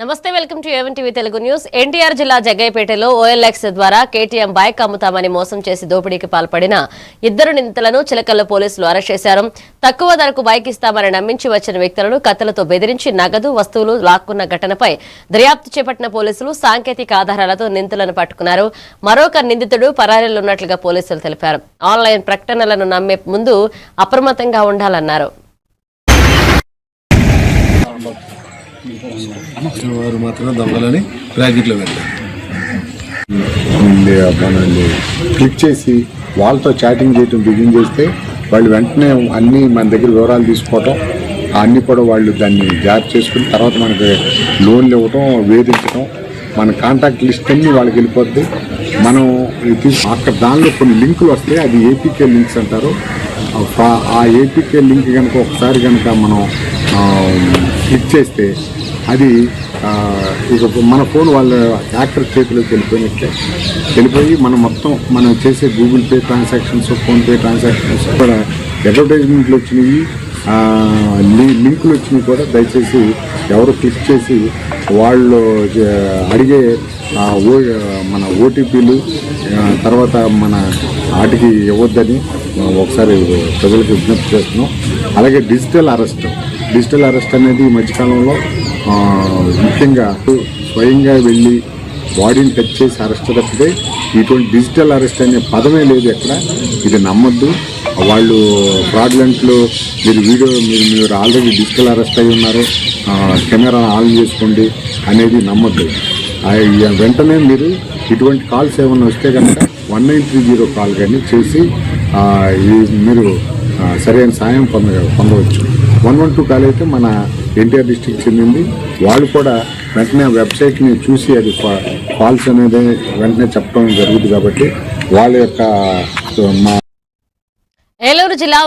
నమస్తే welcome to A1 TV Telugu news. NTR జిల్లా జగ్గయ్యపేటలో OLX ద్వారా కేటీఎం బైక్ అమ్ముతామని మోసం చేసి దోపిడీకి పాల్పడిన ఇద్దరు నిందితులను చిలకల్లో పోలీసులు అరెస్ట్ చేశారు. తక్కువ ధరకు బైక్ ఇస్తామని నమ్మించి వచ్చిన వ్యక్తులను కత్తులతో బెదిరించి నగదు వస్తువులు లాక్కున్న ఘటనపై దర్యాప్తు చేపట్టిన పోలీసులు సాంకేతిక ఆధారాలతో నిందితులను పట్టుకున్నారు. మరొక నిందితుడు పరారీలో ఉన్నట్లుగా పోలీసులు తెలిపారు. ఆన్లైన్ ప్రకటనలను నమ్మే ముందు అప్రమత్తంగా ఉండాలన్నారు. వారు మాత్రమే దొంగలని బ్రాకెట్లో వెళ్ళారు. క్లిక్ చేసి వాళ్ళతో చాటింగ్ చేయటం బిగిన్ చేస్తే వాళ్ళు వెంటనే అన్నీ మన దగ్గర వివరాలు తీసుకోవటం, అన్నీ కూడా వాళ్ళు దాన్ని జాగ్రత్త చేసుకుని తర్వాత మనకి లోన్లు ఇవ్వటం, వేధించడం, మన కాంటాక్ట్ లిస్ట్ అన్ని వాళ్ళకి వెళ్ళిపోద్ది. మనం అక్కడ దానిలో కొన్ని లింకులు వస్తాయి, అది ఏపీకే లింక్స్ అంటారు. ఆ ఏపీకే లింక్ కనుక ఒకసారి కనుక మనం క్లిక్ చేస్తే అది ఇక మన ఫోన్ వాళ్ళ హ్యాకర్ చేతిలోకి వెళ్ళిపోయి మనం చేసే Google pay transactions, PhonePe transactions కూడా అడ్వర్టైజ్మెంట్లు వచ్చినాయి, లింకులు వచ్చినాయి కూడా. దయచేసి ఎవరు క్లిక్ చేసి వాళ్ళు అడిగే మన ఓటీపీలు తర్వాత మన వాటికి ఇవ్వద్దని ఒకసారి ప్రజలకు విజ్ఞప్తి చేస్తున్నాం. అలాగే డిజిటల్ అరెస్ట్ అనేది ఈ మధ్యకాలంలో ముఖ్యంగా స్వయంగా వెళ్ళి బాడీని టచ్ చేసి అరెస్ట్ తప్పితే ఇటువంటి డిజిటల్ అరెస్ట్ అనే పదమే లేదు ఎక్కడ. ఇది నమ్మద్దు. వాళ్ళు ఫ్రాడ్లెంట్లు మీరు ఆల్రెడీ డిజిటల్ అరెస్ట్ అయి ఉన్నారు, కెమెరా ఆన్ చేసుకోండి అనేది నమ్మద్దు. వెంటనే మీరు ఇటువంటి కాల్స్ ఏమైనా వస్తే కనుక 1930 కాల్ కానీ చేసి మీరు సరైన సాయం పొందవచ్చు. 112 కాల్ అయితే మన ఎన్టీఆర్ డిస్ట్రిక్ట్ చెందింది. వాళ్ళు కూడా వెంటనే వెబ్సైట్ని చూసి అది కాల్స్ అనేది వెంటనే చెప్పడం జరుగుతుంది. కాబట్టి వాళ్ళ యొక్క ఏలూరు జిల్లా